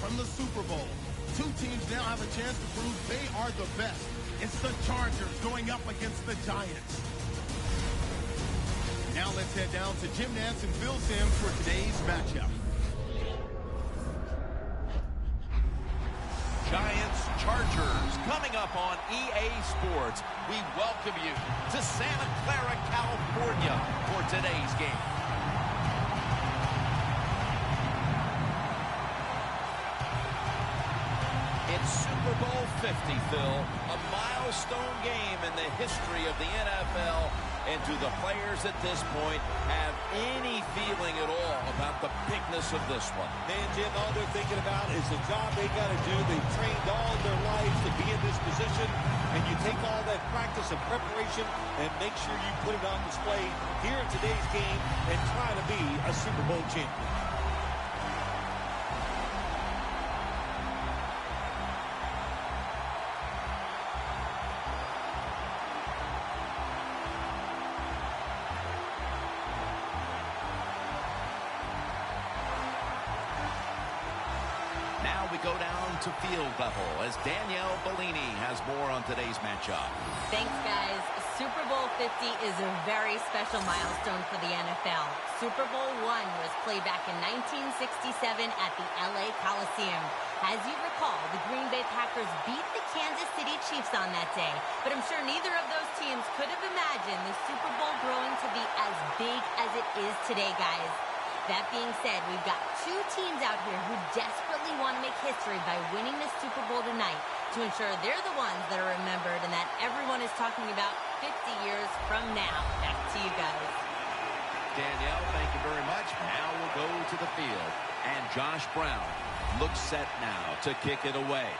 from the Super Bowl. Two teams now have a chance to prove they are the best. It's the Chargers going up against the Giants. Now let's head down to Jim Nantz and Phil Simms for today's matchup. Giants-Chargers coming up on EA Sports. We welcome you to Santa Clara, California for today's game. It's Super Bowl 50, Phil, a milestone game in the history of the NFL. And do the players at this point have any feeling at all about the bigness of this one? Man, Jim, all they're thinking about is the job they got to do. They've trained all their lives to be in this position. And you take all that practice and preparation and make sure you put it on display here in today's game and try to be a Super Bowl champion. Go down to field level as Danielle Bellini has more on today's matchup. Thanks, guys. Super Bowl 50 is a very special milestone for the NFL. Super Bowl I was played back in 1967 at the LA Coliseum. As you recall, the Green Bay Packers beat the Kansas City Chiefs on that day. But I'm sure neither of those teams could have imagined the Super Bowl growing to be as big as it is today, guys. That being said, we've got two teams out here who desperately want to make history by winning this Super Bowl tonight to ensure they're the ones that are remembered and that everyone is talking about 50 years from now. Back to you guys. Danielle, thank you very much. Now we'll go to the field. And Josh Brown looks set now to kick it away.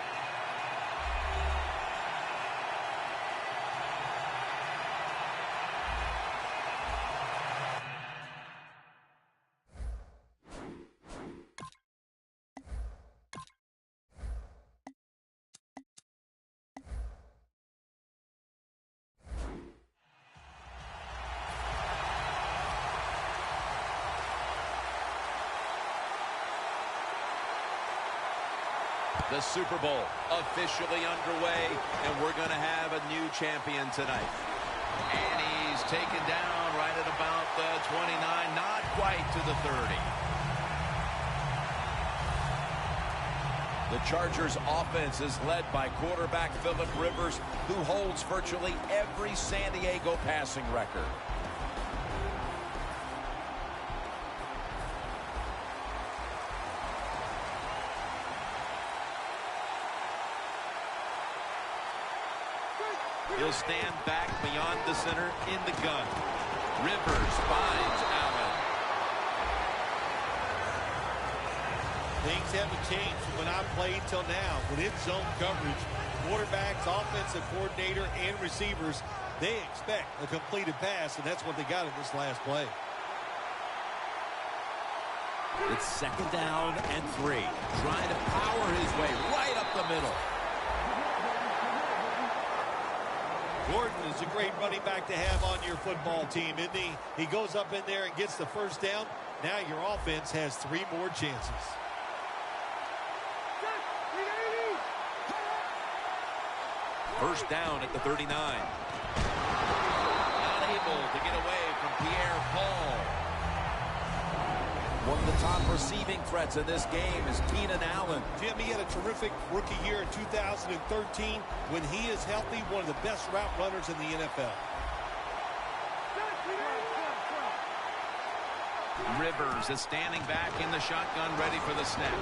The Super Bowl officially underway, and we're going to have a new champion tonight. And he's taken down right at about the 29, not quite to the 30. The Chargers offense is led by quarterback Phillip Rivers, who holds virtually every San Diego passing record. He'll stand back beyond the center in the gun. Rivers finds Allen. Things haven't changed from when I played till now. With it's zone coverage, quarterbacks, offensive coordinator, and receivers, they expect a completed pass, and that's what they got in this last play. It's second down and 3. Trying to power his way right up the middle. Gordon is a great running back to have on your football team, isn't he? He goes up in there and gets the first down. Now your offense has 3 more chances. First down at the 39. Not able to get away from Pierre Paul. One of the top receiving threats in this game is Keenan Allen. Jim, he had a terrific rookie year in 2013. When he is healthy, one of the best route runners in the NFL. Rivers is standing back in the shotgun, ready for the snap.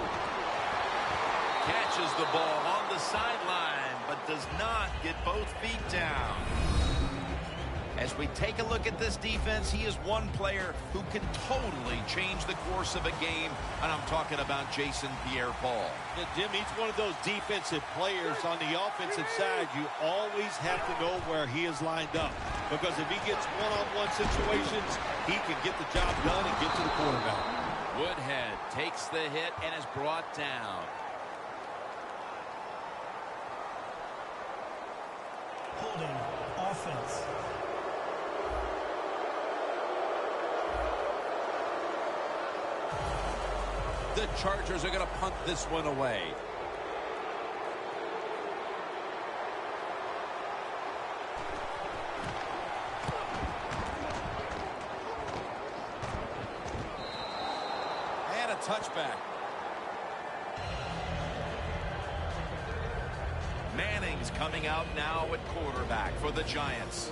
Catches the ball on the sideline, but does not get both feet down. As we take a look at this defense, he is one player who can totally change the course of a game, and I'm talking about Jason Pierre-Paul. Yeah, Jim, he's one of those defensive players. On the offensive side, you always have to know where he is lined up, because if he gets one-on-one situations, he can get the job done and get to the quarterback. Woodhead takes the hit and is brought down. Holding offense. The Chargers are going to punt this one away. And a touchback. Manning's coming out now at quarterback for the Giants.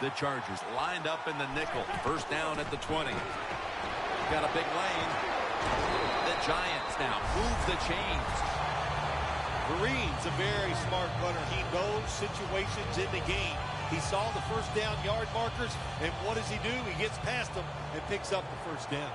The Chargers lined up in the nickel. First down at the 20. Got a big lane. The Giants now move the chains. Kareem's a very smart runner. He knows situations in the game. He saw the first down yard markers, and what does he do? He gets past them and picks up the first down.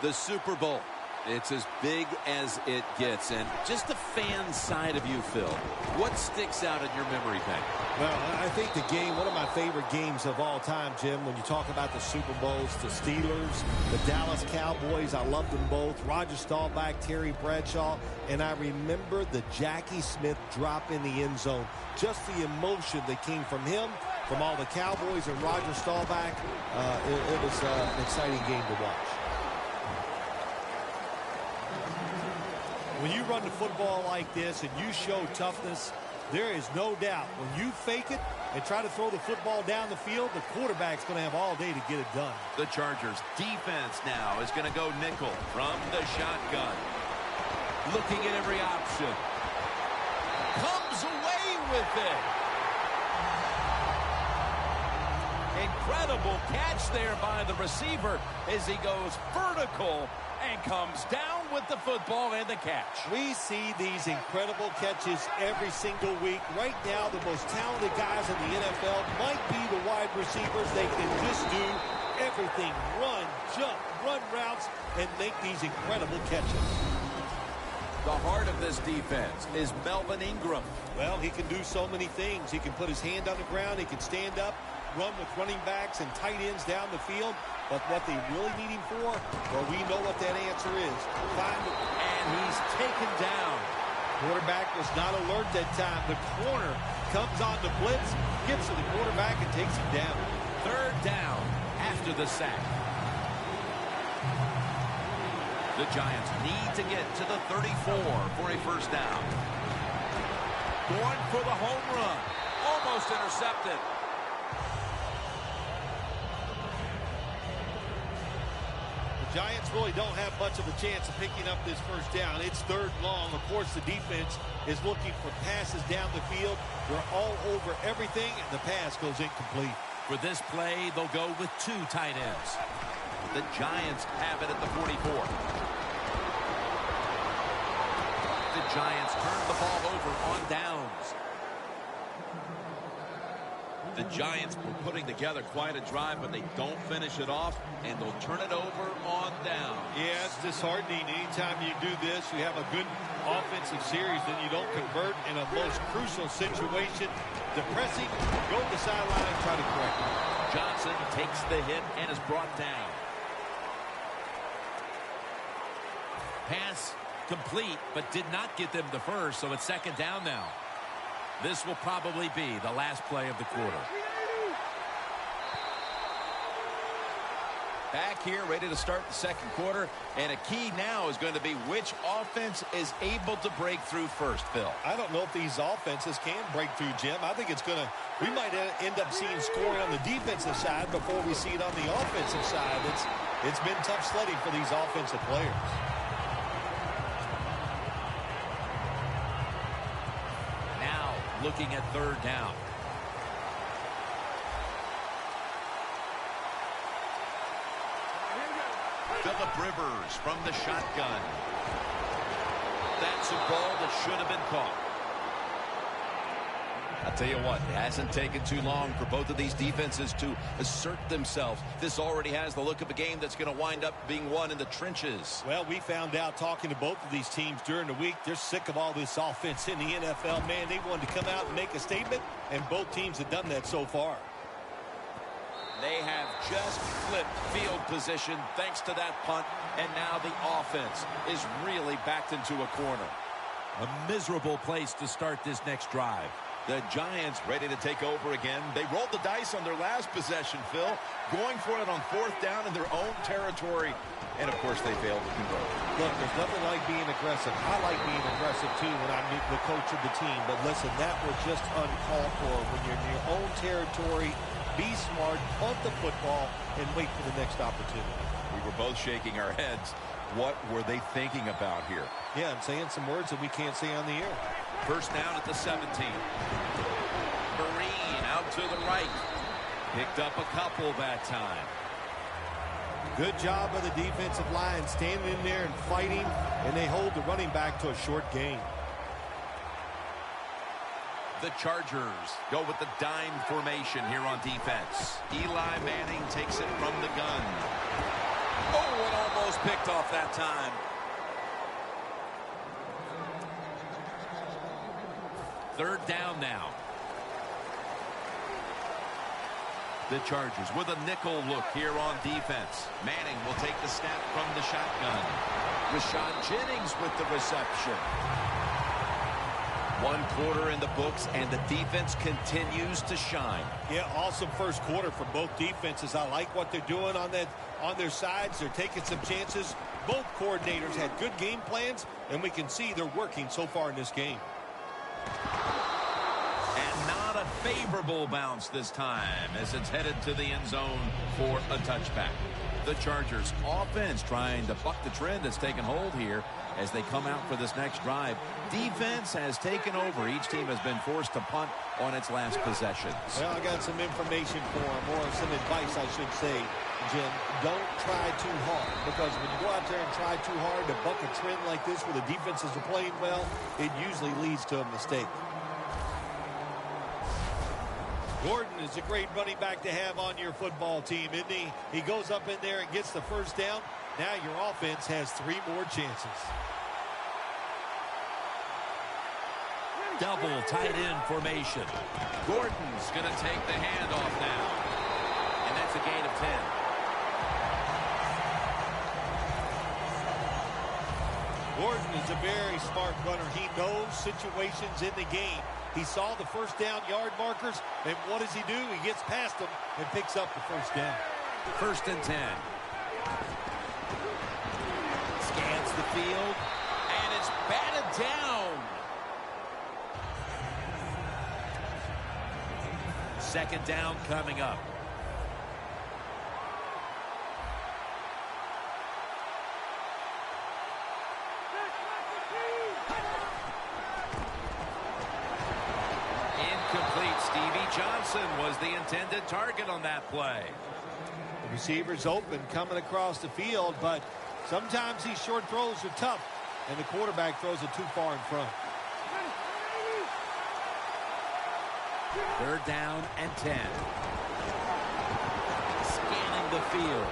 The Super Bowl. It's as big as it gets. And just the fan side of you, Phil, what sticks out in your memory bank? Well, I think the game, one of my favorite games of all time, Jim, when you talk about the Super Bowls, the Steelers, the Dallas Cowboys, I loved them both. Roger Staubach, Terry Bradshaw, and I remember the Jackie Smith drop in the end zone. Just the emotion that came from him, from all the Cowboys and Roger Staubach. It was an exciting game to watch. When you run the football like this and you show toughness, there is no doubt when you fake it and try to throw the football down the field, the quarterback's going to have all day to get it done. The Chargers defense now is going to go nickel from the shotgun. Looking at every option. Comes away with it. Incredible catch there by the receiver as he goes vertical and comes down with the football and the catch. We see these incredible catches every single week. Right now, the most talented guys in the NFL might be the wide receivers. They can just do everything. Run, jump, run routes, and make these incredible catches. The heart of this defense is Melvin Ingram. Well, he can do so many things. He can put his hand on the ground. He can stand up, run with running backs and tight ends down the field. But what they really need him for, well, we know what that answer is. And he's taken down. Quarterback was not alert that time. The corner comes on the blitz, gets to the quarterback, and takes him down. Third down after the sack. The Giants need to get to the 34 for a first down. Going for the home run. Almost intercepted. The Giants really don't have much of a chance of picking up this first down. It's third long. Of course, the defense is looking for passes down the field. They're all over everything, and the pass goes incomplete. For this play, they'll go with two tight ends. The Giants have it at the 44. The Giants turn the ball over on downs. The Giants were putting together quite a drive, but they don't finish it off, and they'll turn it over on down. Yeah, it's disheartening. Anytime you do this, you have a good offensive series, then you don't convert in a most crucial situation. Depressing. Go to the sideline and try to correct it. Johnson takes the hit and is brought down. Pass complete, but did not get them the first, so it's second down now. This will probably be the last play of the quarter. Back here, ready to start the second quarter, and a key now is going to be which offense is able to break through first, Phil. I don't know if these offenses can break through, Jim. I think it's going to, we might end up seeing scoring on the defensive side before we see it on the offensive side. It's been tough sledding for these offensive players. Looking at third down. Phillip Rivers from the shotgun. That's a ball that should have been caught. I'll tell you what, it hasn't taken too long for both of these defenses to assert themselves. This already has the look of a game that's going to wind up being won in the trenches. Well, we found out talking to both of these teams during the week, they're sick of all this offense in the NFL. Man, they wanted to come out and make a statement, and both teams have done that so far. They have just flipped field position thanks to that punt, and now the offense is really backed into a corner. A miserable place to start this next drive. The Giants ready to take over again. They rolled the dice on their last possession, Phil, going for it on 4th down in their own territory. And, of course, they failed to convert. Look, there's nothing like being aggressive. I like being aggressive, too, when I'm the coach of the team. But, listen, that was just uncalled for. When you're in your own territory, be smart, punt the football, and wait for the next opportunity. We were both shaking our heads. What were they thinking about here? Yeah, I'm saying some words that we can't say on the air. First down at the 17. Marine out to the right. Picked up a couple that time. Good job of the defensive line standing in there and fighting, and they hold the running back to a short gain. The Chargers go with the dime formation here on defense. Eli Manning takes it from the gun. Oh, it almost picked off that time. Third down now. The Chargers with a nickel look here on defense. Manning will take the snap from the shotgun. Rashad Jennings with the reception. 1 quarter in the books, and the defense continues to shine. Yeah, awesome first quarter for both defenses. I like what they're doing on their sides. They're taking some chances. Both coordinators had good game plans, and we can see they're working so far in this game. And not a favorable bounce this time as it's headed to the end zone for a touchback. The Chargers offense trying to buck the trend that's taken hold here as they come out for this next drive. Defense has taken over. Each team has been forced to punt on its last possessions. Well, I got some information for them, or some advice, I should say, Jim. Don't try too hard, because when you go out there and try too hard to buck a trend like this where the defenses are playing well, it usually leads to a mistake. Gordon is a great running back to have on your football team, isn't he? He goes up in there and gets the first down. Now your offense has 3 more chances. Double tight end formation. Gordon's going to take the handoff now. And that's a gain of 10. Gordon is a very smart runner. He knows situations in the game. He saw the first down yard markers, and what does he do? He gets past them and picks up the first down. 1st and 10. Scans the field, and it's batted down. 2nd down coming up. Incomplete. Stevie Johnson was the intended target on that play. The receiver's open coming across the field, but sometimes these short throws are tough, and the quarterback throws it too far in front. 3rd down and 10. Scanning the field.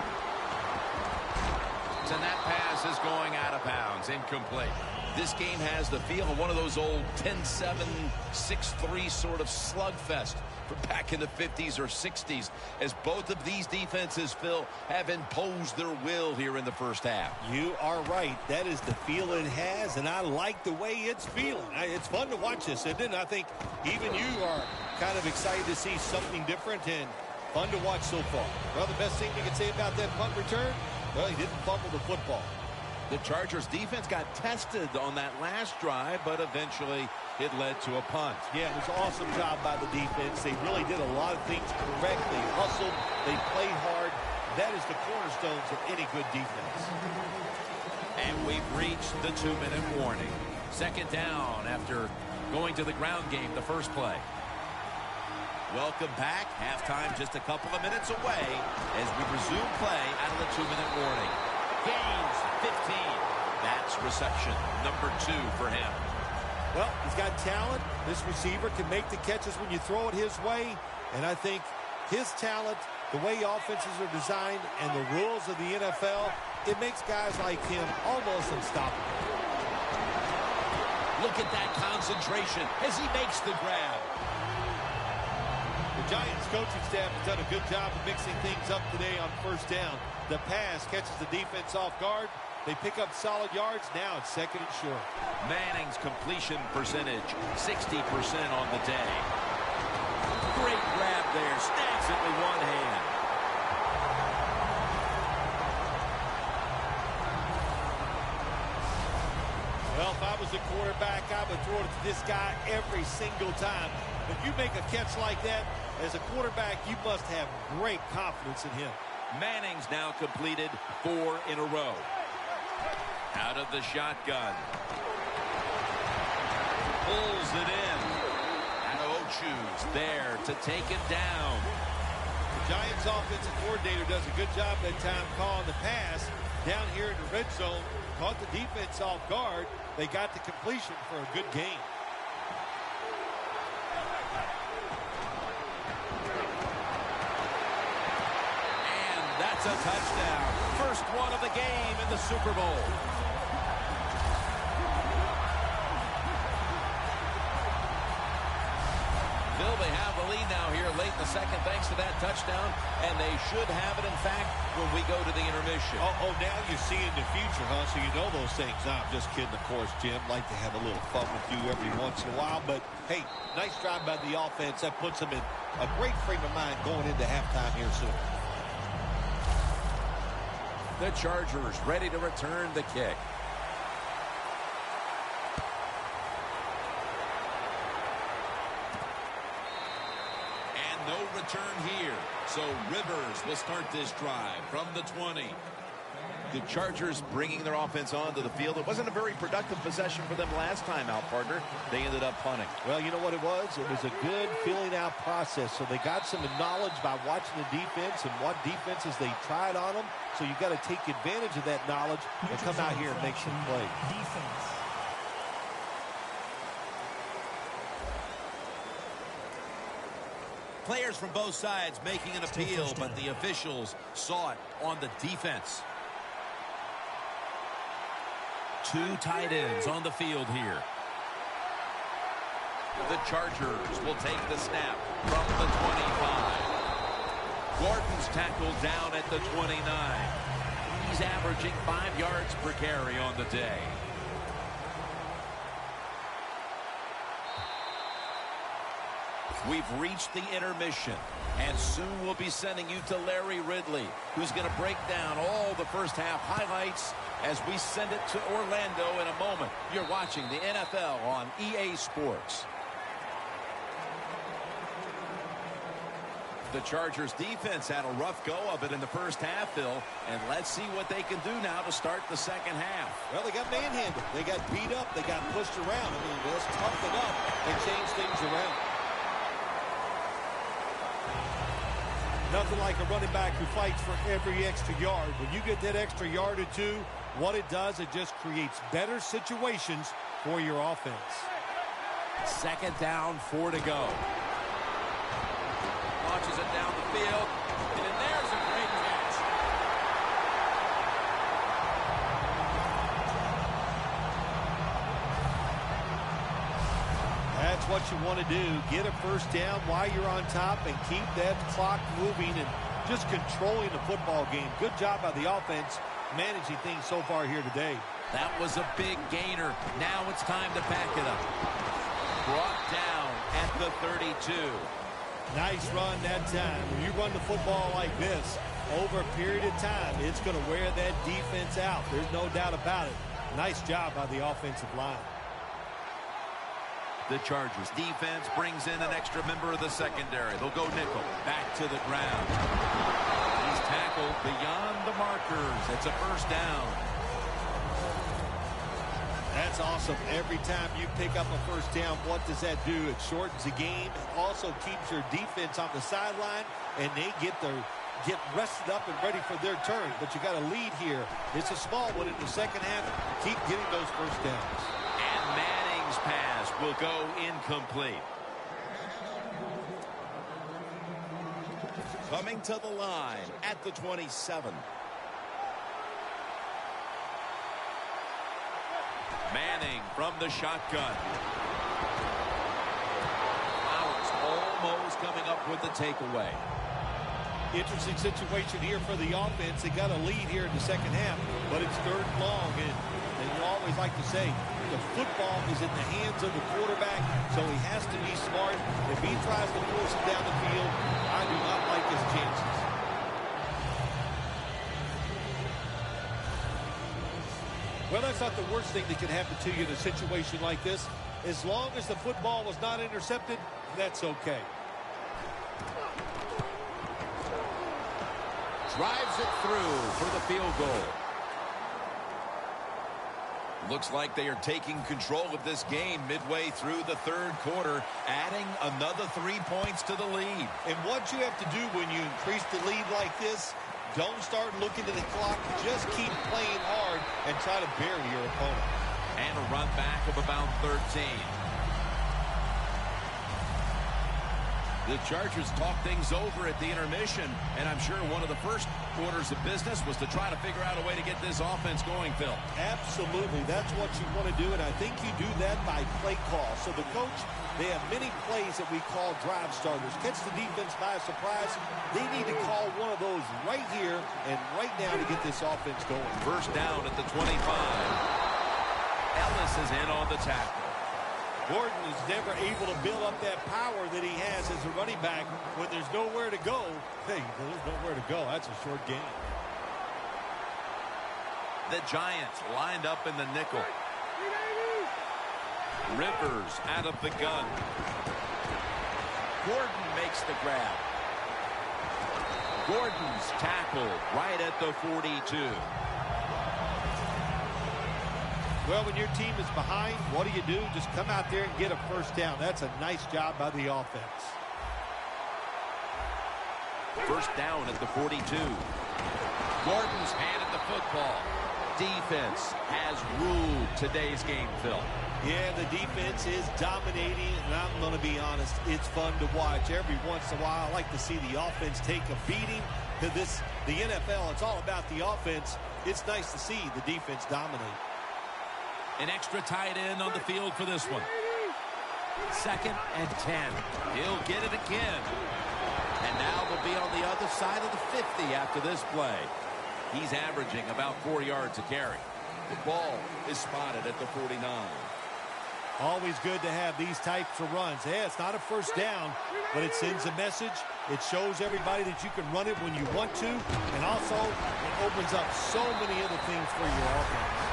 And that pass is going out of bounds. Incomplete. This game has the feel of one of those old 10-7, 6-3 sort of slugfest from back in the 50s or 60s, as both of these defenses, Phil, have imposed their will here in the first half. You are right. That is the feel it has, and I like the way it's feeling. It's fun to watch this, isn't it? I think even you are kind of excited to see something different and fun to watch so far. Well, the best thing you can say about that punt return, well, he didn't fumble the football. The Chargers defense got tested on that last drive, but eventually it led to a punt. Yeah, it was an awesome job by the defense. They really did a lot of things correct. They hustled. They played hard. That is the cornerstones of any good defense. And we've reached the 2-minute warning. 2nd down after going to the ground game the first play. Welcome back. Halftime just a couple of minutes away as we resume play out of the 2-minute warning. Gains 15. That's reception number 2 for him. Well, he's got talent. This receiver can make the catches when you throw it his way. And I think his talent, the way offenses are designed, and the rules of the NFL, it makes guys like him almost unstoppable. Look at that concentration as he makes the grab. The Giants coaching staff has done a good job of mixing things up today on first down. The pass catches the defense off guard. They pick up solid yards. Now it's 2nd and short. Manning's completion percentage, 60% on the day. Great grab there. Snags it with one hand. Well, if I was a quarterback, I would throw it to this guy every single time. If you make a catch like that, as a quarterback, you must have great confidence in him. Manning's now completed 4 in a row. Out of the shotgun. Pulls it in. Adeochu's there to take him down. The Giants offensive coordinator does a good job that time calling the pass down here in the red zone. Caught the defense off guard. They got the completion for a good gain. And that's a touchdown. First one of the game in the Super Bowl. They have the lead now here late in the second thanks to that touchdown, and they should have it, in fact, when we go to the intermission. Oh, now you see in the future, huh? So you know those things. No, I'm just kidding, of course, Jim. Like to have a little fun with you every once in a while. But, hey, nice drive by the offense. That puts them in a great frame of mind going into halftime here soon. The Chargers ready to return the kick. No return here. So Rivers will start this drive from the 20. The Chargers bringing their offense onto the field. It wasn't a very productive possession for them last time out, partner. They ended up punting. Well, you know what it was? It was a good filling out process. So they got some knowledge by watching the defense and what defenses they tried on them. So you got to take advantage of that knowledge and come out here and make some plays. Defense. Players from both sides making an appeal, but the officials saw it on the defense. 2 tight ends on the field here. The Chargers will take the snap from the 25. Gordon's tackled down at the 29. He's averaging 5 yards per carry on the day. We've reached the intermission, and soon we'll be sending you to Larry Ridley, who's going to break down all the first half highlights as we send it to Orlando in a moment. You're watching the NFL on EA Sports. The Chargers defense had a rough go of it in the first half, Phil, and let's see what they can do now to start the second half. Well, they got manhandled. They got beat up. They got pushed around. I mean, that's tough enough. They changed things around. Nothing like a running back who fights for every extra yard. When you get that extra yard or two, what it does, it just creates better situations for your offense. Second down, 4 to go. Launches it down the field, and there's a great catch. That's what you want to do. Get a first down while you're on top and keep that clock moving and just controlling the football game. Good job by the offense managing things so far here today. That was a big gainer. Now it's time to back it up. Brought down at the 32. Nice run that time. When you run the football like this over a period of time, it's going to wear that defense out. There's no doubt about it. Nice job by the offensive line. The Chargers defense brings in an extra member of the secondary. They'll go nickel. Back to the ground. He's tackled beyond the markers. It's a first down. That's awesome. Every time you pick up a first down, what does that do? It shortens the game. It also keeps your defense on the sideline, and they get rested up and ready for their turn. But you got a lead here. It's a small one in the second half. Keep getting those first downs. And Manning's pass will go incomplete. Coming to the line at the 27. Manning from the shotgun. Flowers Romo's coming up with the takeaway. Interesting situation here for the offense. They got a lead here in the second half, but it's third and long. And you always like to say, the football is in the hands of the quarterback, so he has to be smart. If he tries to force it down the field, I do not like his chances. Well, that's not the worst thing that can happen to you in a situation like this. As long as the football was not intercepted, that's okay. Drives it through for the field goal. Looks like they are taking control of this game midway through the third quarter, adding another 3 points to the lead. And what you have to do when you increase the lead like this, don't start looking at the clock. Just keep playing hard and try to bury your opponent. And a run back of about 13. The Chargers talked things over at the intermission, and I'm sure one of the first orders of business was to try to figure out a way to get this offense going, Phil. Absolutely. That's what you want to do, and I think you do that by play call. So the coach, they have many plays that we call drive starters. Catch the defense by surprise. They need to call one of those right here and right now to get this offense going. First down at the 25. Ellis is in on the tackle. Gordon is never able to build up that power that he has as a running back when there's nowhere to go. Hey, there's nowhere to go. That's a short game. The Giants lined up in the nickel. Rivers out of the gun. Gordon makes the grab. Gordon's tackled right at the 42. Well, when your team is behind, what do? Just come out there and get a first down. That's a nice job by the offense. First down at the 42. Gordon's handed the football. Defense has ruled today's game, Phil. Yeah, the defense is dominating, and I'm going to be honest, it's fun to watch. Every once in a while, I like to see the offense take a beating. To the NFL, it's all about the offense. It's nice to see the defense dominate. An extra tight end on the field for this one. 2nd and 10. He'll get it again. And now they'll be on the other side of the 50 after this play. He's averaging about 4 yards a carry. The ball is spotted at the 49. Always good to have these types of runs. Yeah, it's not a first down, but it sends a message. It shows everybody that you can run it when you want to. And also, it opens up so many other things for your offense.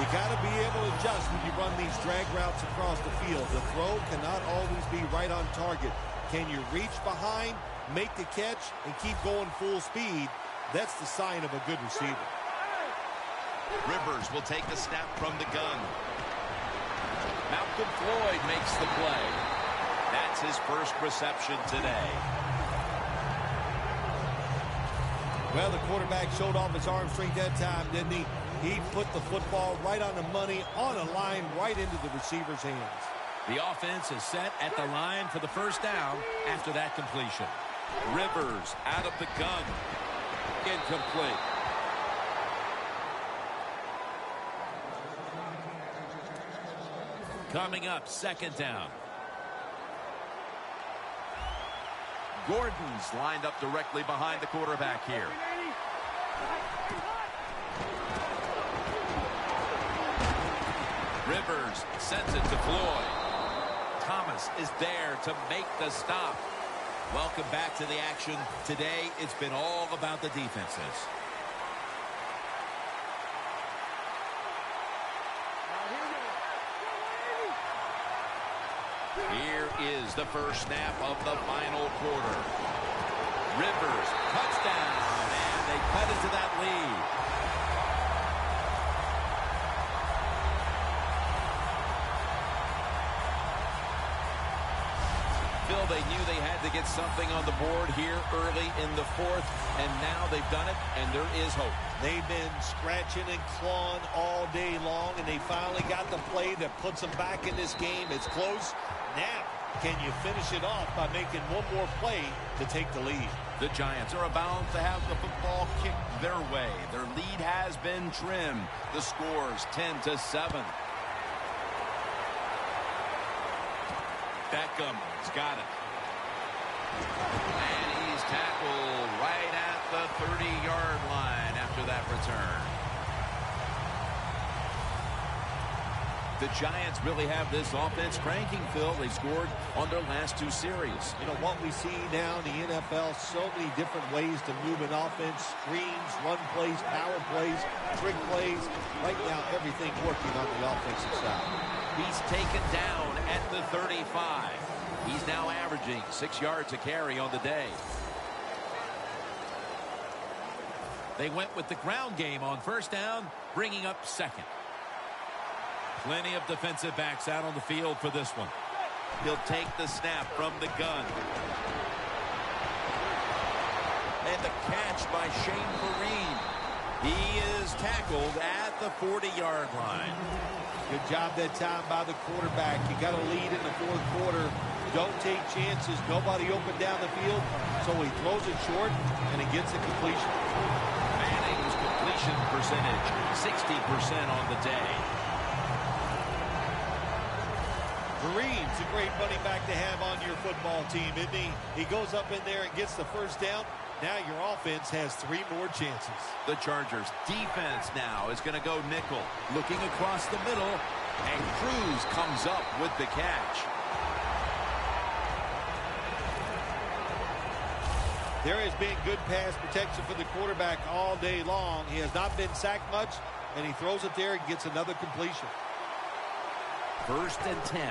You got to be able to adjust when you run these drag routes across the field. The throw cannot always be right on target. Can you reach behind, make the catch, and keep going full speed? That's the sign of a good receiver. Rivers will take the snap from the gun. Malcolm Floyd makes the play. That's his first reception today. Well, the quarterback showed off his arm strength that time, didn't he? He put the football right on the money, on a line, right into the receiver's hands. The offense is set at the line for the first down after that completion. Rivers out of the gun. Incomplete. Coming up, 2nd down. Gordon's lined up directly behind the quarterback here. Rivers sends it to Floyd. Thomas is there to make the stop. Welcome back to the action. Today, it's been all about the defenses. Here is the first snap of the final quarter. Rivers, touchdown, and they cut into that lead. Phil, they knew they had to get something on the board here early in the 4th, and now they've done it, and there is hope. They've been scratching and clawing all day long, and they finally got the play that puts them back in this game. It's close. Now, can you finish it off by making one more play to take the lead? The Giants are about to have the football kicked their way. Their lead has been trimmed. The score's 10-7. Beckham has got it. And he's tackled right at the 30-yard line after that return. The Giants really have this offense cranking, Phil. They scored on their last 2 series. You know, what we see now in the NFL, so many different ways to move an offense. Screens, run plays, power plays, trick plays. Right now, everything working on the offensive side. He's taken down at the 35. He's now averaging 6 yards a carry on the day. They went with the ground game on first down, bringing up second. Plenty of defensive backs out on the field for this one. He'll take the snap from the gun. And the catch by Shane Vereen. He is tackled at the 40-yard line. Good job that time by the quarterback. You got a lead in the 4th quarter. Don't take chances. Nobody open down the field. So he throws it short, and he gets a completion. Manning's completion percentage, 60% on the day. Vereen's a great running back to have on your football team, isn't he? He goes up in there and gets the first down. Now your offense has 3 more chances. The Chargers defense now is going to go nickel. Looking across the middle, and Cruz comes up with the catch. There has been good pass protection for the quarterback all day long. He has not been sacked much, and he throws it there and gets another completion. 1st and 10.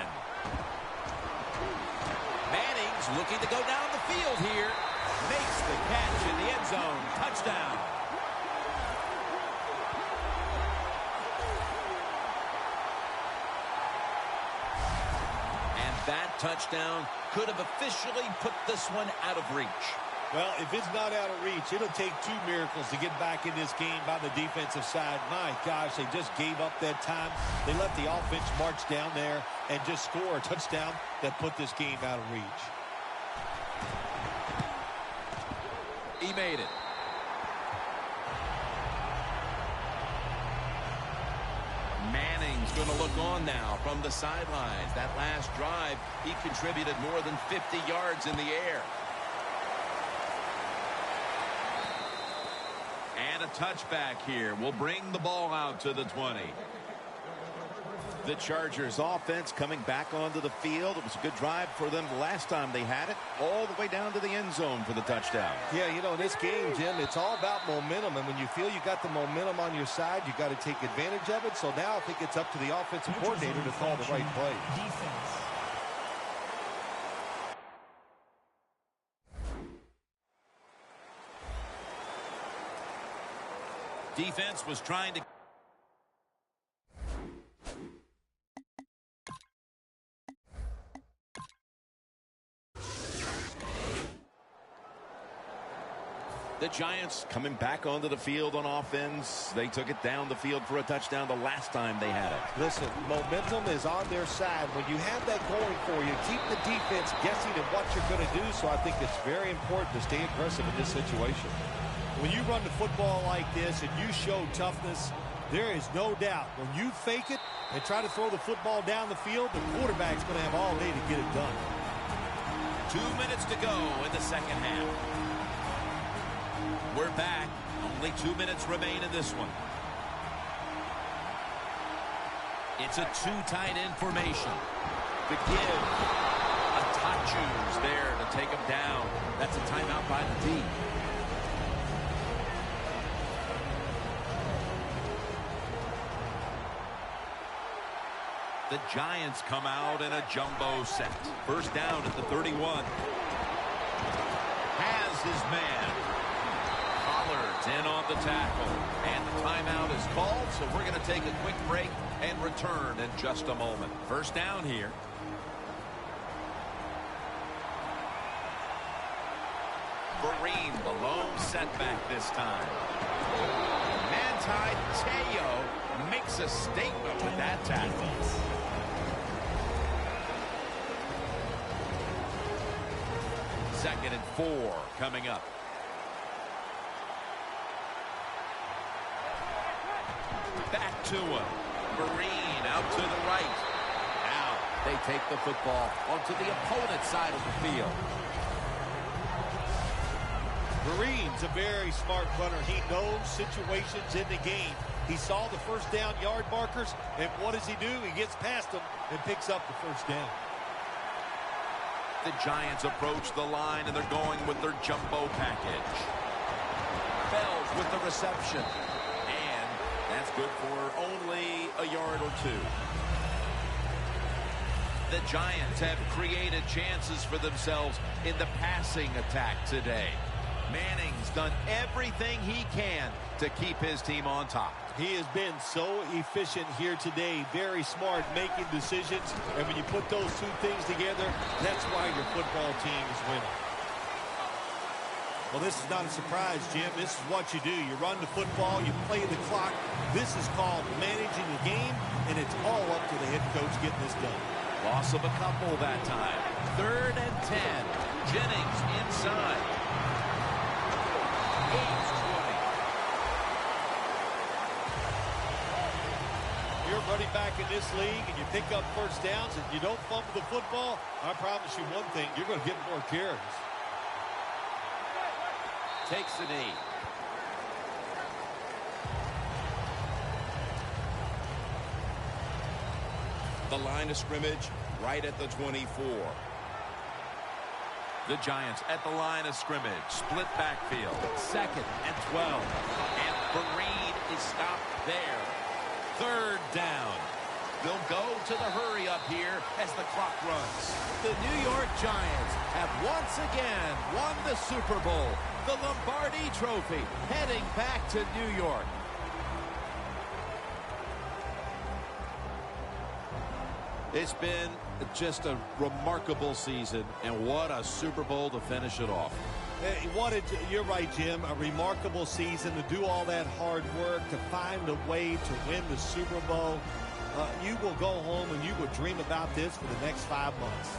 Manning's looking to go down the field here. Makes the catch in the end zone. Touchdown. And that touchdown could have officially put this one out of reach. Well, if it's not out of reach, it'll take 2 miracles to get back in this game by the defensive side. My gosh, they just gave up that time. They let the offense march down there and just score a touchdown that put this game out of reach. He made it. Manning's going to look on now from the sidelines. That last drive, he contributed more than 50 yards in the air. And a touchback here will bring the ball out to the 20. The Chargers offense coming back onto the field. It was a good drive for them the last time they had it, all the way down to the end zone for the touchdown. Yeah, you know, in this game, Jim, it's all about momentum. And when you feel you got the momentum on your side, you got to take advantage of it. So now I think it's up to the offensive coordinator to call the right play. Defense. Defense was trying to... The Giants coming back onto the field on offense. They took it down the field for a touchdown the last time they had it. Listen, momentum is on their side. When you have that going for you, keep the defense guessing at what you're going to do. So I think it's very important to stay aggressive in this situation. When you run the football like this and you show toughness, there is no doubt when you fake it and try to throw the football down the field, the quarterback's going to have all day to get it done. 2 minutes to go in the second half. We're back. Only 2 minutes remain in this one. It's a 2 tight end formation. The give. Atachu's there to take him down. That's a timeout by the D. The Giants come out in a jumbo set. First down at the 31. Has his man. Pollard's in on the tackle. And the timeout is called, so we're going to take a quick break and return in just a moment. First down here. Vereen, the lone setback this time. Manti Te'o makes a statement with that tackle. Second and 4 coming up. Back to him. Vereen out to the right. Now They take the football onto the opponent's side of the field. Marines, a very smart runner. He knows situations in the game. He saw the first down yard markers, and what does he do? He gets past them and picks up the first down. The Giants approach the line, and they're going with their jumbo package. Fells with the reception. And that's good for only a yard or two. The Giants have created chances for themselves in the passing attack today. Manning's done everything he can to keep his team on top. He has been so efficient here today. Very smart making decisions. And when you put those two things together, that's why your football team is winning. Well, this is not a surprise, Jim. This is what you do. You run the football, you play the clock. This is called managing the game, and it's all up to the head coach getting this done. Loss of a couple that time. 3rd and 10. Jennings inside. Gains 20. You're running back in this league, and you pick up first downs, and you don't fumble the football, I promise you one thing, you're going to get more carries. Takes the knee. The line of scrimmage right at the 24. The Giants at the line of scrimmage. Split backfield. 2nd and 12. And Vereen is stopped there. 3rd down. They'll go to the hurry up here as the clock runs. The New York Giants have once again won the Super Bowl. The Lombardi Trophy heading back to New York. It's been just a remarkable season, and what a Super Bowl to finish it off. You're right, Jim. A remarkable season to do all that hard work, to find a way to win the Super Bowl. You will go home and you will dream about this for the next 5 months.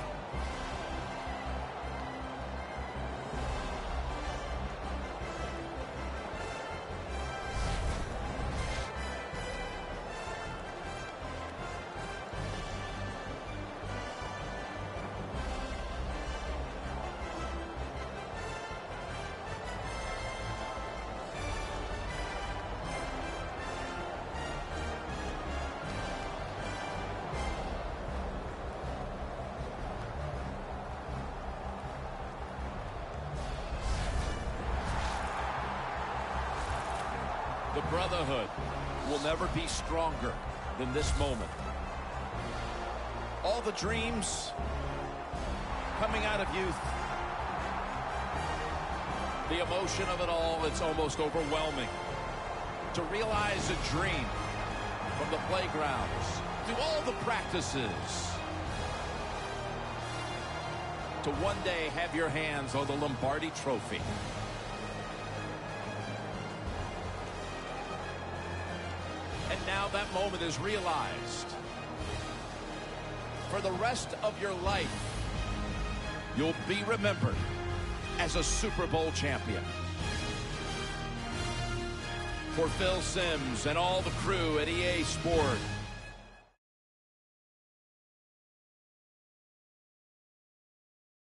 The brotherhood will never be stronger than this moment. All the dreams coming out of youth. The emotion of it all, it's almost overwhelming. To realize a dream from the playgrounds, through all the practices, to one day have your hands on the Lombardi Trophy. And now that moment is realized. For the rest of your life, you'll be remembered as a Super Bowl champion. For Phil Simms and all the crew at EA Sport,